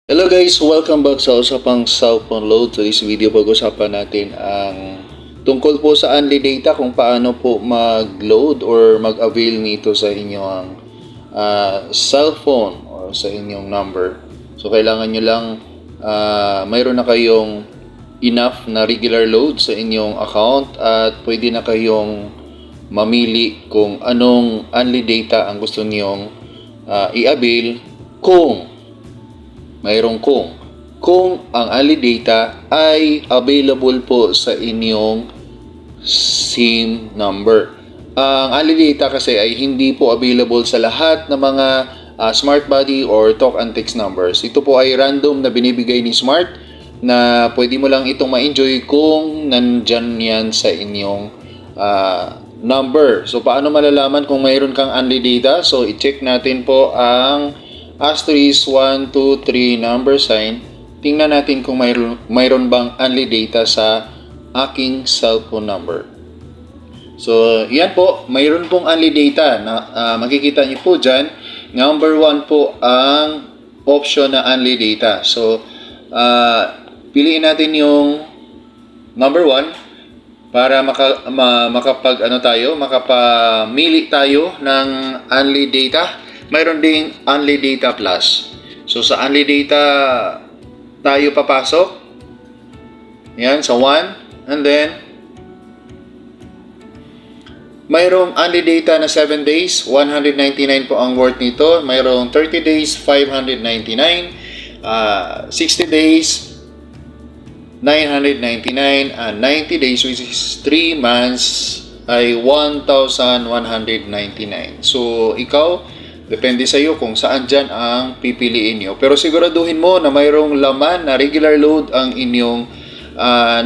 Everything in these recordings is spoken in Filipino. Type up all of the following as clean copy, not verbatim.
Hello guys, welcome back sa usapang cellphone load. So this video pag-usapan natin ang tungkol po sa only data, kung paano po mag-load or mag-avail nito sa inyong cellphone or sa inyong number. So kailangan nyo lang mayroon na kayong enough na regular load sa inyong account at pwede na kayong mamili kung anong only data ang gusto nyong i-avail kung ang only data ay available po sa inyong SIM number. Ang only data kasi ay hindi po available sa lahat ng mga smart body or talk and text numbers. Ito po ay random na binibigay ni Smart na pwede mo lang itong ma-enjoy kung nandyan yan sa inyong number. So paano malalaman kung mayroon kang only data? So i-check natin po ang asterisk 1, 2, 3 number sign. Tingnan natin kung mayroon bang only data sa aking cellphone number. So yan po, mayroon pong only data na makikita niyo po dyan. Number 1 po ang option na only data. So piliin natin yung number 1 para makapamili tayo ng only data. Mayroon ding only data plus. So sa only data tayo papasok. Yan, sa 1. And then mayroong only data na 7 days, 199 po ang worth nito. Mayroong 30 days, 599. 60 days, 999. 90 days, which is 3 months, ay 1,199. So ikaw, depende sa iyo kung saan dyan ang pipiliin nyo. Pero siguraduhin mo na mayroong laman na regular load ang inyong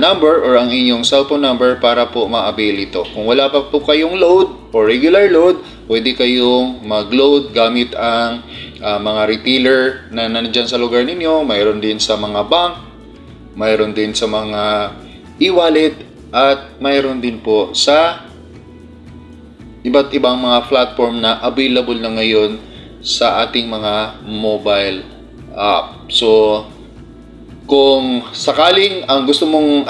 number or ang inyong cellphone number para po ma-avail ito. Kung wala pa po kayong load or regular load, pwede kayong mag-load gamit ang mga retailer na nandyan sa lugar ninyo. Mayroon din sa mga bank, mayroon din sa mga e-wallet, at mayroon din po sa iba't ibang mga platform na available na ngayon sa ating mga mobile app. So kung sakaling ang gusto mong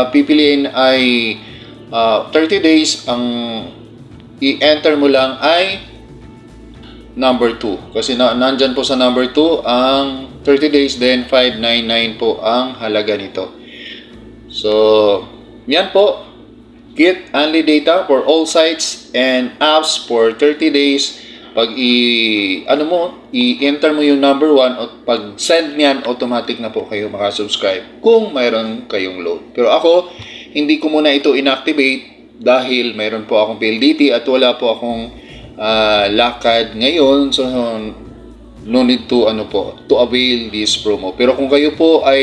pipiliin ay 30 days, ang i-enter mo lang ay number 2. Kasi nandyan po sa number 2 ang 30 days, then 599 po ang halaga nito. So yan po. Get only data for all sites and apps for 30 days. Pag i-enter mo yung number 1 at pag send niyan, automatic na po kayo makasubscribe kung mayroon kayong load. Pero ako, hindi ko muna ito inactivate dahil mayroon po akong PLDT at wala po akong lakad ngayon. So no need to avail this promo. Pero kung kayo po ay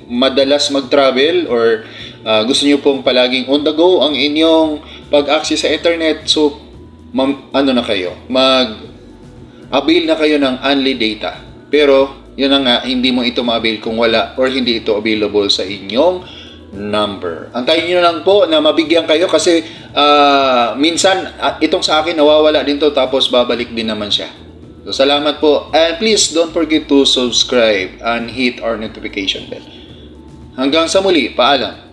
madalas mag-travel or gusto niyo pong palaging on the go ang inyong pag-access sa internet, so mag-avail na kayo ng only data. Pero yun na nga, hindi mo ito ma-avail kung wala or hindi ito available sa inyong number. Antayin nyo lang po na mabigyan kayo kasi minsan itong sa akin nawawala din to tapos babalik din naman siya. So salamat po, and please don't forget to subscribe and hit our notification bell. Hanggang sa muli, paalam.